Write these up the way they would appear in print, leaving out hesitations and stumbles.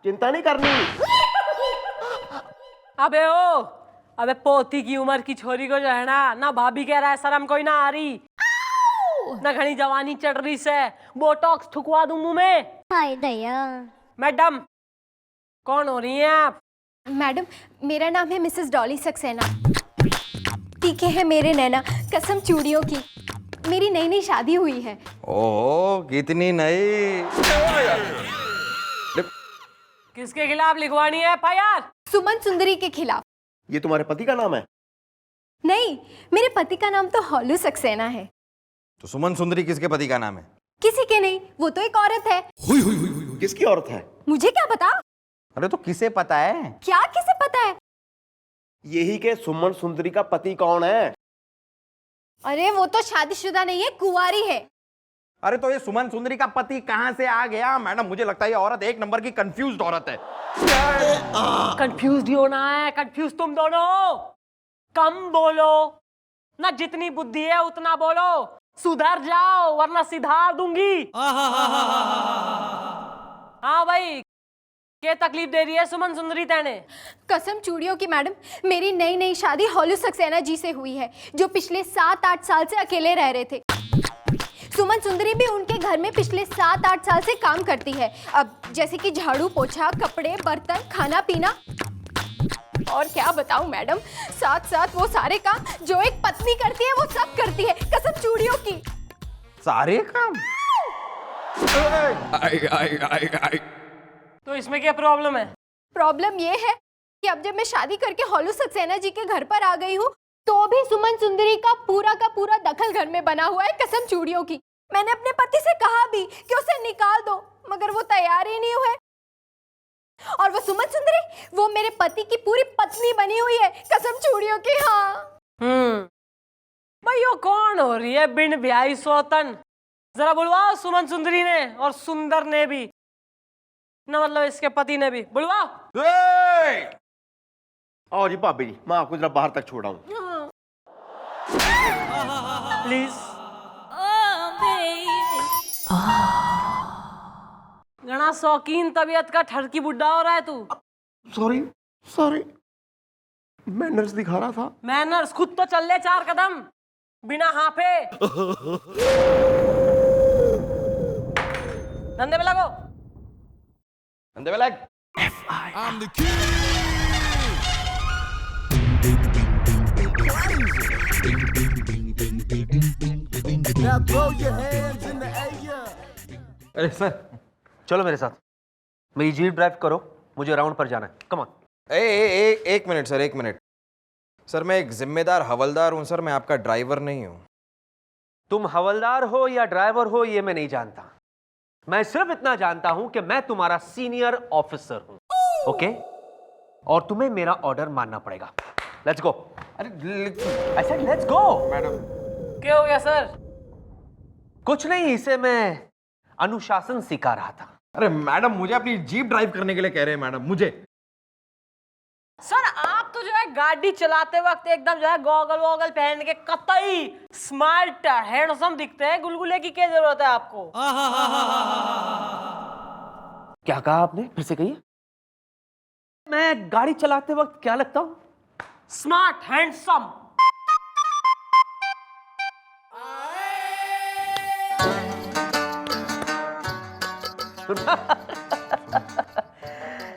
चिंता नहीं करनी। अबे ओ, अबे पोती की उम्र की छोरी को जो है ना भाभी कह रहा है शर्म कोई ना आ रही, ना घनी जवानी चढ़ रही से बोटॉक्स ठुकवा दूं मुंह में। हाय दया। मैडम कौन हो रही हैं आप? मैडम मेरा नाम है मिसेस डॉली सक्सेना। तीखे है मेरे नैना कसम चूड़ियों की। मेरी नई नई शादी हुई है। ओह कितनी नई। किसके खिलाफ लिखवानी है एफआईआर? सुमन सुंदरी के खिलाफ। ये तुम्हारे पति का नाम है? नहीं, मेरे पति का नाम तो हॉलू सक्सेना है। तो सुमन सुंदरी किसके पति का नाम है? किसी के नहीं, वो तो एक औरत है। किसकी औरत है? मुझे क्या पता? अरे तो किसे पता है? क्या किसे पता है? यही के सुमन सुंदरी का पति कौन है? अरे वो तो शादीशुदा नहीं है, कुंवारी है। अरे तो ये सुमन सुंदरी का पति कहाँ से आ गया? मैडम मुझे लगता है ये औरत एक नंबर की कंफ्यूज्ड औरत है। कंफ्यूज ही होना है, कंफ्यूज तुम दोनों हो। कम बोलो ना, जितनी बुद्धि है उतना बोलो। सुधर जाओ वरना सिधार दूंगी। हाँ भाई, क्या तकलीफ दे रही है सुमन सुंदरी तेने? कसम चूड़ियों की मैडम, मेरी नई नई शादी हॉलू सक्सेना जी से हुई है, जो पिछले 7-8 साल से अकेले रह रहे थे। सुमन सुंदरी भी उनके घर में पिछले 7-8 साल से काम करती है। अब जैसे कि झाड़ू पोछा, कपड़े, बर्तन, खाना पीना, और क्या बताऊं मैडम, साथ साथ वो सारे काम जो एक पत्नी करती है वो सब करती है, कसम चूड़ियों की। सारे काम? तो इसमें क्या प्रॉब्लम है? प्रॉब्लम ये है कि अब जब मैं शादी करके हॉलू सक्सेना जी के घर पर आ गई हूँ, तो भी सुमन सुंदरी का पूरा दखल घर में बना हुआ है, कसम चूड़ियों की। मैंने अपने पति से कहा भी कि उसे निकाल दो, मगर वो तैयार ही नहीं हुए। और वो सुमन सुंदरी, वो मेरे पति की पूरी पत्नी बनी हुई है, कसम चूड़ियों की। हाँ भाई, वो कौन हो रही है बिन ब्याही सौतन? जरा बुलवाओ सुमन सुंदरी ने, और सुंदर ने भी ना, मतलब इसके पति ने भी बुलवाओ। आओ जी भाभी जी, मैं आपको जरा बाहर तक छोड़ा हूँ। प्लीज। घना शौकीन तबीयत का ठरकी बुड्ढा हो रहा है तू। सॉरी सॉरी, मैनर्स दिखा रहा था। मैनर्स? खुद तो चल ले 4 कदम बिना हाफे। धंधे पे लगो। अंदर लग। अरे सर, चलो मेरे साथ, मेरी जीप ड्राइव करो, मुझे राउंड पर जाना है। Come on. एक मिनट सर, एक मिनट सर, मैं एक जिम्मेदार हवलदार हूं सर, मैं आपका ड्राइवर नहीं हूं। तुम हवलदार हो या ड्राइवर हो ये मैं नहीं जानता, मैं सिर्फ इतना जानता हूं कि मैं तुम्हारा सीनियर ऑफिसर हूं, ओके? और तुम्हें मेरा ऑर्डर मानना पड़ेगा। Let's go. I said let's go. Madam क्या हो गया सर? कुछ नहीं, इसे मैं अनुशासन सिखा रहा था। अरे मैडम, मुझे अपनी जीप ड्राइव करने के लिए कह रहे हैं मैडम, मुझे। सर आप तो जो है गाड़ी चलाते वक्त एकदम जो है गॉगल वॉगल पहन के कतई स्मार्ट हैंडसम दिखते हैं। गुलगुले की क्या जरूरत है आपको? क्या कहा आपने? फिर से कहिए। मैं गाड़ी चलाते वक्त क्या लगता हूं? Smart handsome.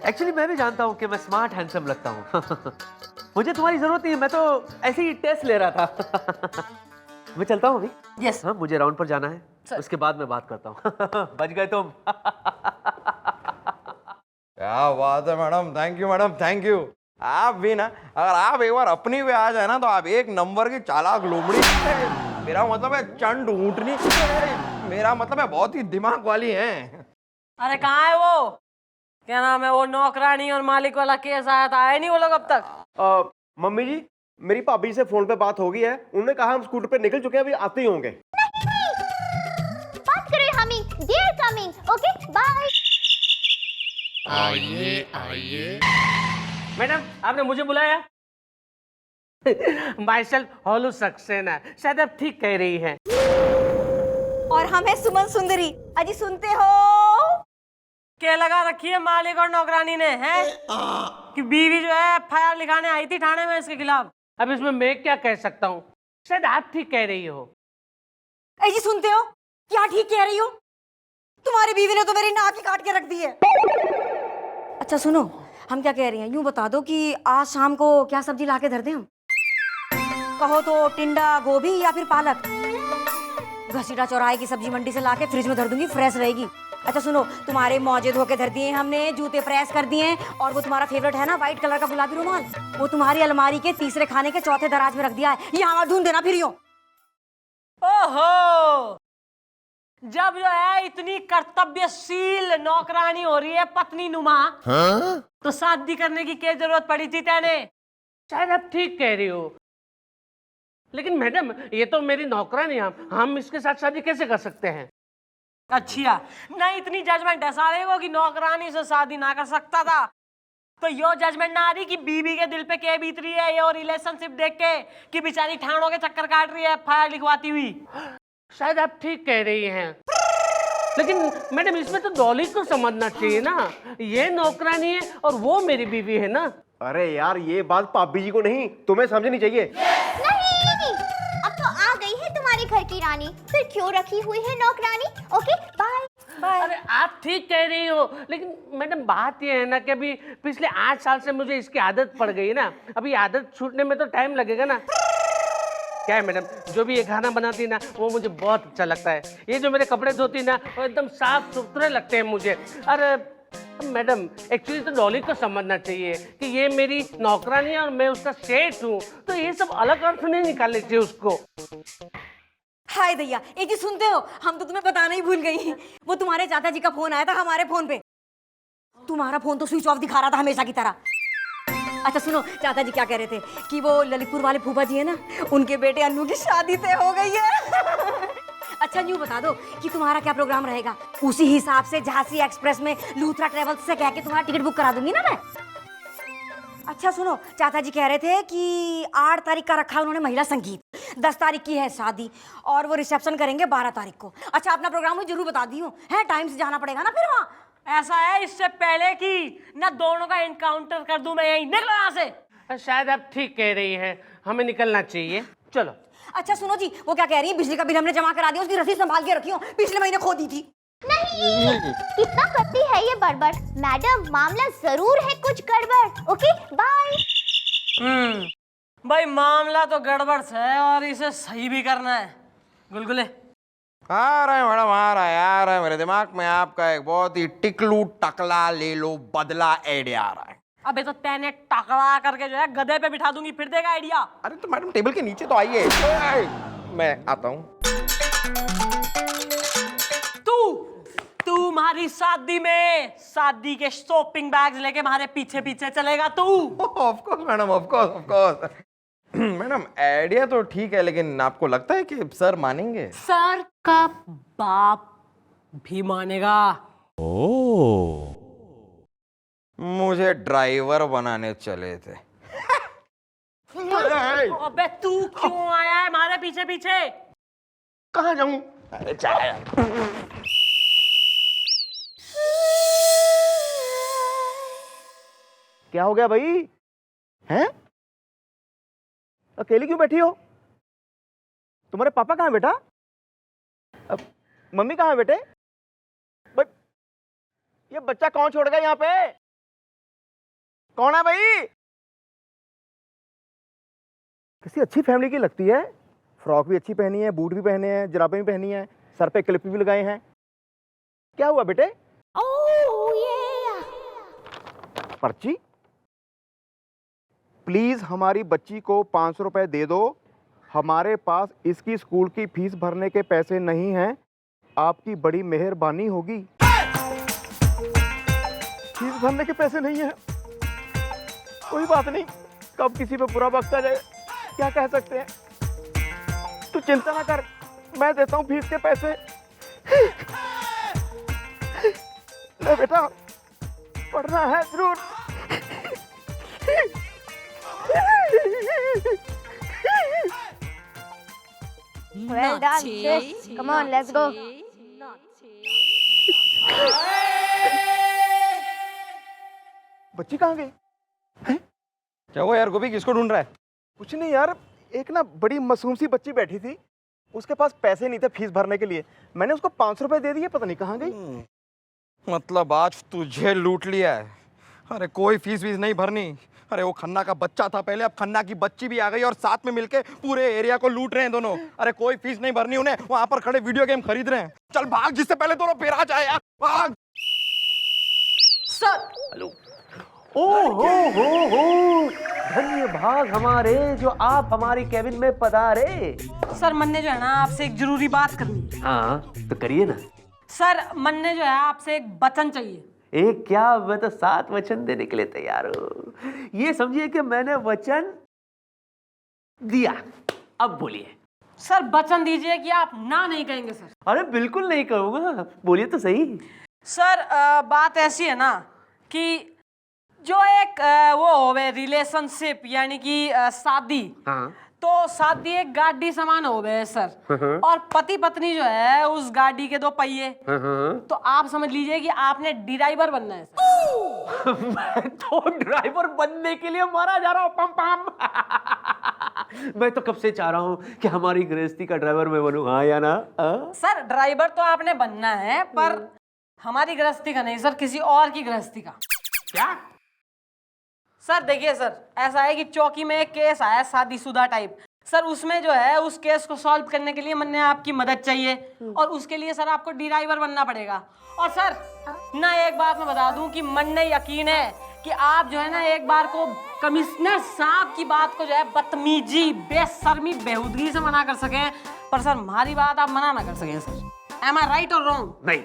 एक्चुअली मैं भी जानता हूं कि मैं स्मार्ट हैंडसम लगता हूं। मुझे तुम्हारी जरूरत नहीं है, मैं तो ऐसे ही टेस्ट ले रहा था। मैं चलता हूं अभी। यस। हाँ, मुझे राउंड पर जाना है, उसके बाद मैं बात करता हूं। बच गए तुम। क्या बात है madam, thank you madam, thank you. आप भी ना, अगर आप एक बार अपनी पे आ जाए ना तो आप एक नंबर की चालाक लोमड़ी। मेरा मतलब है चंड ऊँटनी, मेरा मतलब है बहुत ही दिमाग वाली है। अरे कहाँ है वो, क्या नाम है वो, नौकरानी और मालिक वाला केस आया था, आए नहीं वो लोग अब तक? मम्मी जी, मेरी भाभी से फोन पे बात हो गई है, उन्होंने कहा हम स्कूटर पे निकल चुके हैं, अभी आते ही होंगे। बात करें humming, they're coming, okay bye. आइए। मैडम आपने मुझे बुलाया? माई सेल्फ हॉलू सक्सेना, शायद आप ठीक कह रही हैं। और हम है सुमन सुंदरी। अजी सुनते हो? क्या लगा रखी है मालिक और नौकरानी ने, हैं? कि बीवी जो है FIR लिखाने आई थी थाने में इसके खिलाफ। अब इसमें मैं क्या कह सकता हूँ, शायद आप ठीक कह रही हो। ऐ जी सुनते हो, क्या ठीक कह रही हो? तुम्हारी बीवी ने तो मेरी नाक ही काट के रख दी है। अच्छा सुनो, हम क्या कह रहे हैं, यूं बता दो कि आज शाम को क्या सब्जी लाके धर दें हम? कहो तो टिंडा, गोभी या फिर पालक। घसीटा चौराहे की सब्जी मंडी से लाके फ्रिज में धर दूंगी, फ्रेश रहेगी। अच्छा सुनो, तुम्हारे मोजे धो के धर दिए हमने, जूते प्रेस कर दिए, और वो तुम्हारा फेवरेट है ना व्हाइट कलर का गुलाबी रुमाल, वो तुम्हारी अलमारी के तीसरे खाने के चौथे दराज में रख दिया है। यहाँ ढूंढ देना फिर यूं। ओहो, जब जो है इतनी कर्तव्यशील नौकरानी हो रही है पत्नी नुमा, तो शादी करने की क्या जरूरत पड़ी थी तेने? शायद आप ठीक कह रही हो, लेकिन मैडम ये तो मेरी नौकरानी है, हम इसके साथ शादी कैसे कर सकते हैं? अच्छा, नहीं इतनी जजमेंट है सारे को कि नौकरानी से शादी ना कर सकता था, तो यो जजमेंट ना आ रही कि बीबी के दिल पे क्या बीत रही है, यो रिलेशनशिप देख के कि बेचारी ठाणों के चक्कर काट रही है FIR लिखवाती हुई। शायद आप ठीक कह रही हैं, लेकिन मैडम इसमें तो डॉली को समझना चाहिए ना, ये नौकरानी है और वो मेरी बीवी है ना। अरे यार ये बात पापी जी को नहीं, तुम्हें समझनी चाहिए। नहीं, अब तो आ गई है तुम्हारे घर की रानी, फिर क्यों रखी हुई है नौकरानी? Okay bye bye. अरे आप ठीक कह रही हो, लेकिन मैडम बात ये है ना कि अभी पिछले 8 साल से मुझे इसकी आदत पड़ गई ना, अभी आदत छूटने में तो टाइम लगेगा ना। क्या है मैडम, जो भी ये खाना बनाती ना वो मुझे बहुत अच्छा लगता है, ये जो मेरे कपड़े धोती ना वो एकदम साफ सुथरे लगते हैं मुझे। अरे मैडम एक्चुअली तो डॉली को समझना चाहिए कि ये मेरी नौकरानी है और मैं उसका सेठ हूँ, तो ये सब अलग अर्थ नहीं निकालने चाहिए उसको। हाय दैया, एक ही सुनते हो, हम तो तुम्हें बताना ही भूल गई, वो तुम्हारे चाचा जी का फोन आया था हमारे फोन पे, तुम्हारा फोन तो स्विच ऑफ दिखा रहा था हमेशा की तरह। अच्छा सुनो, चाचा जी क्या कह रहे थे कि वो ललितपुर वाले फूफा जी है ना, उनके बेटे अन्नू की शादी तय हो गई है। अच्छा यूँ बता दो कि तुम्हारा क्या प्रोग्राम रहेगा, उसी हिसाब से झांसी एक्सप्रेस में लूथरा ट्रेवल्स से कह के तुम्हारा टिकट बुक करा दूंगी ना मैं। अच्छा सुनो, चाचा जी कह रहे थे कि 8 तारीख का रखा उन्होंने महिला संगीत, 10 तारीख की है शादी, और वो रिसेप्शन करेंगे 12 तारीख को। अच्छा अपना प्रोग्राम मुझे जरूर बता दियो, है टाइम से जाना पड़ेगा ना फिर वहाँ। ऐसा है, इससे पहले कि ना दोनों का एनकाउंटर कर दूं मैं, यहीं निकलो यहाँ से। शायद आप ठीक कह रही हैं, हमें निकलना चाहिए, चलो। अच्छा सुनो जी, वो क्या कह रही है, बिजली का बिल हमने जमा करा दिया, उसकी रसीद संभाल के रखियो, पिछले महीने खो दी थी। नहीं, कितना करती है ये बड़बड़। मैडम मामला जरूर है कुछ गड़बड़। Okay bye. भाई मामला तो गड़बड़ से है और इसे सही भी करना है। गुलगुले आ रहा है मैडम, आ रहा है मेरे दिमाग में आपका एक बहुत ही टिकलू टकला ले लो बदला आइडिया आ रहा है। अबे तो तेने टकला करके जो है गधे पे बिठा दूंगी, फिर देगा आइडिया। अरे तो मैडम टेबल के नीचे तो आइए, मैं आता हूँ। तू हमारी शादी में शादी के शॉपिंग बैग्स लेके हमारे पीछे पीछे चलेगा तू। Of course madam, of course. Madam idea तो ठीक है, लेकिन आपको लगता है कि सर मानेंगे? सर का बाप भी मानेगा। मुझे ड्राइवर बनाने चले थे। अबे तू क्यों आया है हमारे पीछे पीछे? कहाँ जाऊं? अरे चाय। क्या हो गया भाई? हैं? अकेली क्यों बैठी हो? तुम्हारे पापा कहाँ है बेटा? मम्मी कहाँ है बेटे? भाई ये बच्चा कौन छोड़ गया यहाँ पे? कौन है भाई? किसी अच्छी फैमिली की लगती है, फ्रॉक भी अच्छी पहनी है, बूट भी पहने हैं, जुराबें भी पहनी है, सर पे क्लिप भी लगाए हैं। क्या हुआ बेटे? पर्ची? प्लीज हमारी बच्ची को 500 रुपए दे दो, हमारे पास इसकी स्कूल की फीस भरने के पैसे नहीं हैं, आपकी बड़ी मेहरबानी होगी। फीस भरने के पैसे नहीं हैं, कोई बात नहीं, कब किसी पे बुरा वक्त आ जाए क्या कह सकते हैं। तू चिंता ना कर, मैं देता हूँ फीस के पैसे। ले बेटा, पढ़ना है जरूर। Well done, sis. Come on, let's go. बच्ची कहाँ गई? क्या हुआ यार गोभी, किसको ढूंढ रहा है? कुछ नहीं यार, एक ना बड़ी मासूम सी बच्ची बैठी थी, उसके पास पैसे नहीं थे फीस भरने के लिए। मैंने उसको 500 रुपए दे दिए, पता नहीं कहाँ गई। मतलब आज तुझे लूट लिया है। अरे कोई फीस वीस नहीं भरनी। अरे वो खन्ना का बच्चा था पहले, अब खन्ना की बच्ची भी आ गई और साथ में मिलके पूरे एरिया को लूट रहे हैं दोनों। अरे कोई फीस नहीं भरनी उन्हें, वहां पर खड़े वीडियो गेम खरीद रहे हैं। चल भाग, जिससे पहले दोनों फिर आ जाए यार, भाग। Sir hello. ओ हो, धन्य भाग हमारे जो आप हमारी केबिन में पधारे। सर मन ने जो है ना आपसे एक जरूरी बात करनी है। हाँ तो करिए ना। सर मन ने जो है आपसे एक वचन चाहिए। एक क्या, मैं तो 7 वचन देने के लिए तैयार हूँ। ये समझिए कि मैंने वचन दिया, अब बोलिए। सर वचन दीजिए कि आप ना नहीं कहेंगे सर। अरे बिल्कुल नहीं कहूँगा, बोलिए तो सही। सर बात ऐसी है ना कि जो एक वो होवे रिलेशनशिप यानी कि शादी, हाँ। तो शादी एक गाड़ी समान होवे सर, और पति पत्नी जो है उस गाड़ी के 2 पहिए। तो आप समझ लीजिए कि आपने ड्राइवर बनना है सर। मैं तो ड्राइवर बनने के लिए मारा जा रहा हूँ, पम पम। मैं तो कब से चाह रहा हूँ कि हमारी गृहस्थी का ड्राइवर मैं बनूं, हाँ या ना? सर ड्राइवर तो आपने बनना है, पर हमारी गृहस्थी का नहीं सर, किसी और की गृहस्थी का। क्या? सर देखिए सर, ऐसा है कि चौकी में एक केस आया शादीशुदा टाइप। सर उसमें जो है उस केस को सॉल्व करने के लिए मैंने आपकी मदद चाहिए, और उसके लिए सर आपको ड्राइवर बनना पड़ेगा। और सर ना एक बात मैं बता दूं कि मन ने यकीन है कि आप जो है ना एक बार को कमिश्नर साहब की बात को जो है बदतमीजी, बेशर्मी, बेहूदगी से मना कर सकें, पर सर हमारी बात आप मना ना कर सकें सर। एम आई राइट और रॉन्ग? नहीं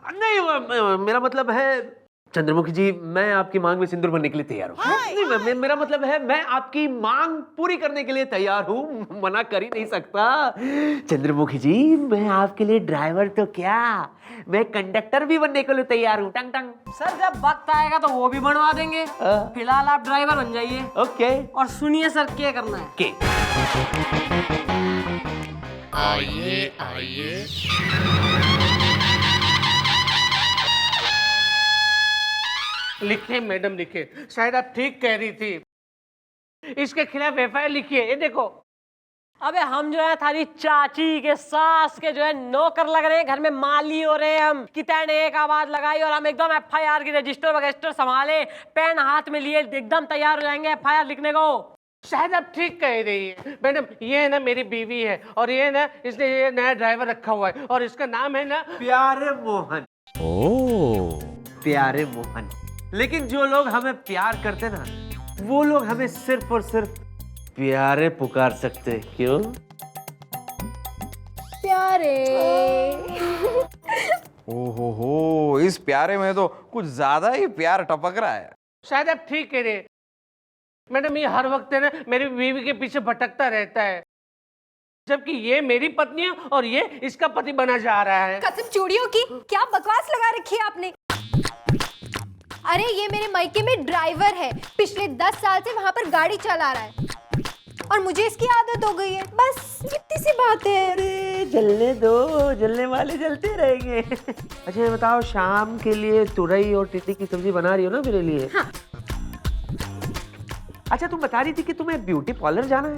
नहीं, मेरा मतलब है चंद्रमुखी जी, मैं आपकी मांग में सिंदूर बनने के लिए तैयार हूँ। नहीं, मेरा मतलब है मैं आपकी मांग पूरी करने के लिए तैयार हूँ, मना कर ही नहीं सकता। चंद्रमुखी जी, मैं आपके लिए ड्राइवर तो क्या, मैं कंडक्टर भी बनने के लिए तैयार हूँ। टंग टंग। सर जब वक्त आएगा तो वो भी बनवा देंगे, फिलहाल आप ड्राइवर बन जाइए। ओके। और सुनिए सर क्या करना है। के आइए आइए, लिखे मैडम लिखे, शायद आप ठीक कह रही थी। इसके खिलाफ एफआईआर लिखिए। ये देखो। अबे हम जो है थारी चाची के सास के जो है नौकर लग रहे हैं, घर में माली हो रहे हैं हम, कि तैने एक आवाज लगाई और हम एकदम एफआईआर की रजिस्टर वगैरह संभाले, पेन हाथ में लिए एकदम तैयार हो जाएंगे एफआईआर लिखने को। शायद आप ठीक कह रही है मैडम। ये है ना मेरी बीवी है, और ये ना इसने ये नया ड्राइवर रखा हुआ है, और इसका नाम है ना प्यारे मोहन। ओ प्यारे मोहन। लेकिन जो लोग हमें प्यार करते ना, वो लोग हमें सिर्फ और सिर्फ प्यारे पुकार सकते। क्यों? प्यारे। ओहो, इस प्यारे में तो कुछ ज्यादा ही प्यार टपक रहा है। शायद आप ठीक कह रहे हैं मैडम। ये हर वक्त है ना मेरी बीवी के पीछे भटकता रहता है, जबकि ये मेरी पत्नी है और ये इसका पति बना जा रहा है। कसम चूड़ियों की, क्या बकवास लगा रखी है आपने। अरे ये मेरे मायके में ड्राइवर है, पिछले 10 साल से वहां पर गाड़ी चला रहा है, और मुझे इसकी आदत हो गई है, बस इतनी सी बात है। अरे जलने दो, जलने वाले जलते रहेंगे। अच्छा ये बताओ, शाम के लिए तुरई और टिंडी की सब्जी बना रही हो ना मेरे लिए? हाँ। अच्छा तुम बता रही थी कि तुम्हें ब्यूटी पार्लर जाना है,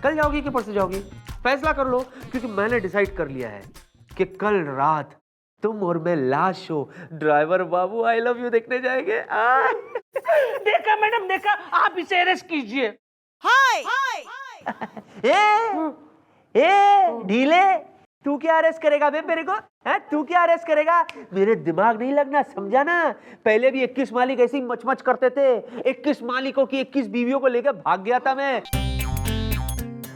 कल जाओगी कि परसों जाओगी? फैसला कर लो, क्योंकि मैंने डिसाइड कर लिया है कि कल रात तुम और मैं last show driver Babu I love you देखने जाएंगे। देखा मैडम, देखा। आप इसे अरेस्ट कीजिए। ए ढीले, तू क्या अरेस्ट करेगा बे मेरे को? है तू क्या अरेस्ट करेगा? मेरे दिमाग नहीं लगना, समझा ना? पहले भी 21 मालिक ऐसे ही मचमच करते थे। 21 मालिकों की 21 बीवियों को लेकर भाग गया था मैं।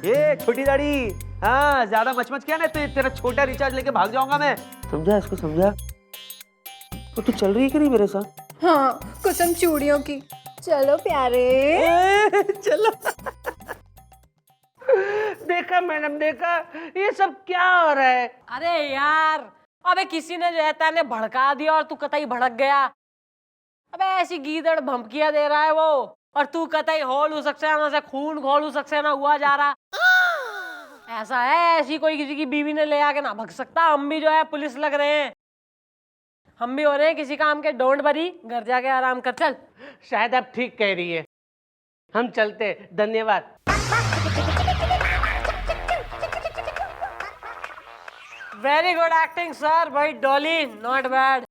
ये छोटी दाढ़ी, हाँ ज्यादा मचमच किया ना तो तेरा छोटा रिचार्ज लेके भाग जाऊंगा मैं। समझा इसको, समझा? तो तू चल रही है कि नहीं मेरे साथ? हाँ कसम चूड़ियों की। चलो प्यारे। चलो। देखा मैडम, देखा। ये सब क्या हो रहा है? अरे यार, अबे किसी ने जो है तैने भड़का दिया और तू कतई भड़क गया। अबे ऐसी गीदड़ भमकियां दे रहा है वो, और तू कतई होल हो सकता है ना, से खून खोल हो सकता है ना हुआ जा रहा। ऐसा है, ऐसी कोई किसी की बीवी ने ले आके ना भग सकता। हम भी जो है पुलिस लग रहे हैं, हम भी हो रहे हैं किसी काम के। डोंट वरी, घर जाके आराम कर। चल शायद आप ठीक कह रही है, हम चलते, धन्यवाद। वेरी गुड एक्टिंग सर, भाई Dolly not bad.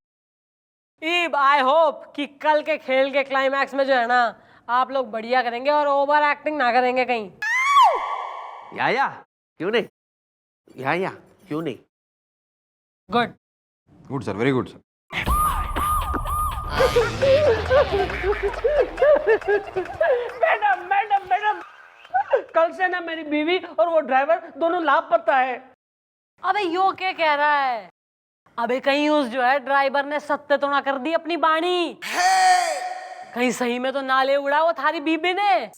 Ib I hope कि कल के खेल के क्लाइमैक्स में जो है ना आप लोग बढ़िया करेंगे और ओवर एक्टिंग ना करेंगे कहीं। या क्यों नहीं, या क्यों नहीं। Good good sir, very good sir. Madam madam madam, कल से ना मेरी बीवी और वो ड्राइवर दोनों लापता है। अबे यो क्या कह रहा है? अबे कहीं उस जो है ड्राइवर ने सत्य तो ना कर दी अपनी बाणी, कहीं सही में तो नाले उड़ा वो थारी बीबी ने।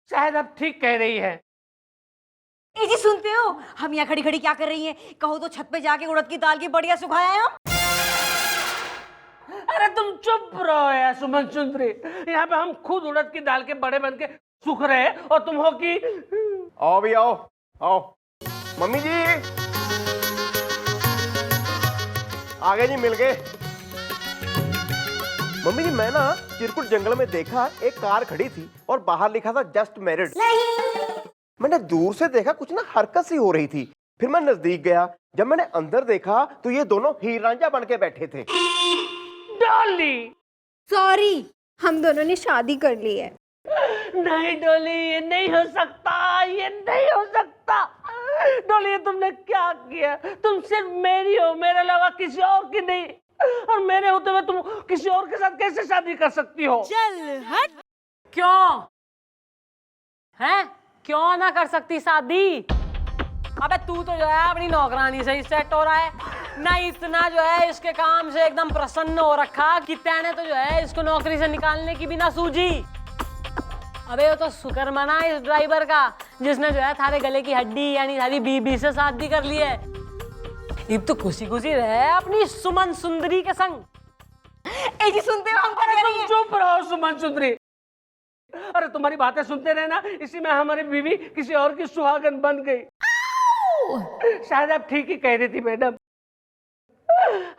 शायद आप ठीक कह रही है। ए जी सुनते हो, हम यहाँ खड़ी खड़ी क्या कर रही हैं? कहो तो छत पे जाके उड़द की दाल की बढ़िया सुखाया है हम। अरे तुम चुप रहो यार सुमन सुंदरी, यहाँ पे हम खुद उड़द की दाल के बड़े बन के सूख रहे हैं और तुम हो कि। आओ भी आओ, आओ मम्मी जी, आ गए जी, मिल गए। मम्मी जी मैं ना चिरकुट जंगल में देखा एक कार खड़ी थी और बाहर लिखा था जस्ट मैरिड। मैंने दूर से देखा कुछ ना हरकत सी हो रही थी, फिर मैं नजदीक गया, जब मैंने अंदर देखा तो ये दोनों हीर रांझा बन के बैठे थे। डॉली, सॉरी, हम दोनों ने शादी कर ली है। नहीं डॉली, ये नहीं हो सकता, ये नहीं हो सकता। डॉली ये तुमने क्या किया? तुम सिर्फ मेरी हो, मेरे अलावा किसी और की नहीं, और मेरे होते हुए तुम किसी और के साथ कैसे शादी कर सकती हो? चल हट। क्यों है, क्यों ना कर सकती शादी? अबे तू तो जो है अपनी नौकरानी से ही सेट हो रहा है ना, इतना जो है इसके काम से एकदम प्रसन्न हो रखा कि तैने तो जो है इसको नौकरी से निकालने की भी ना सूझी। अबे वो तो शुक्र मना इस ड्राइवर का जिसने जो है थारे गले की हड्डी यानी थारी बीबी से शादी कर ली है। अब तो खुशी खुशी रहे अपनी सुमन सुंदरी के संग। ए जी सुनते हो, हम क्या कर रही हैं? चुप रहो सुमन सुंदरी। अरे तुम्हारी बातें सुनते रहे ना, इसी में हमारी बीवी किसी और की सुहागन बन गई। शायद आप ठीक ही कह रही थी मैडम,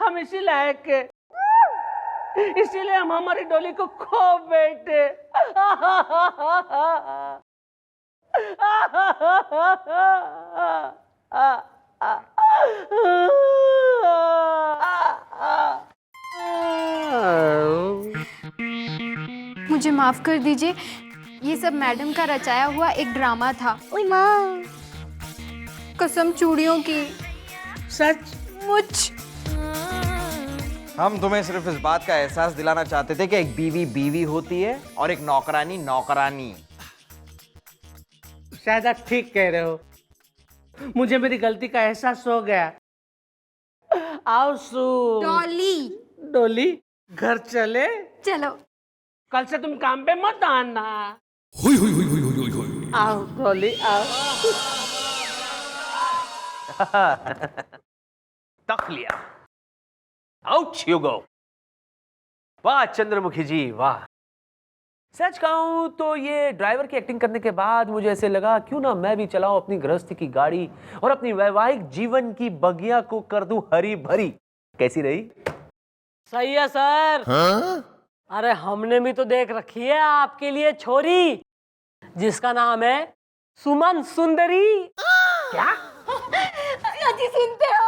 हम इसी लायक के, इसीलिए हम हमारी डोली को खो बैठे। मुझे माफ कर दीजिए, ये सब मैडम का रचाया हुआ एक ड्रामा था। ओए माँ, कसम चूड़ियों की। सचमुच हम तुम्हें सिर्फ इस बात का एहसास दिलाना चाहते थे कि एक बीवी बीवी होती है और एक नौकरानी नौकरानी। शायद आप ठीक कह रहे हो, मुझे मेरी गलती का एहसास हो गया। आओ सू डॉली, डोली, घर चले। चलो। कल से तुम काम पे मत आना। आओ डोली आओ। तक लिया, आउट यू गो। वाह चंद्रमुखी जी वाह। सच कहूं तो ये ड्राइवर की एक्टिंग करने के बाद मुझे ऐसे लगा क्यों ना मैं भी चलाऊं अपनी गृहस्थी की गाड़ी और अपनी वैवाहिक जीवन की बगिया को कर दूं हरी भरी। कैसी रही? सही है सर। अरे हमने भी तो देख रखी है आपके लिए छोरी जिसका नाम है सुमन सुंदरी। क्या? जी सुनते हो,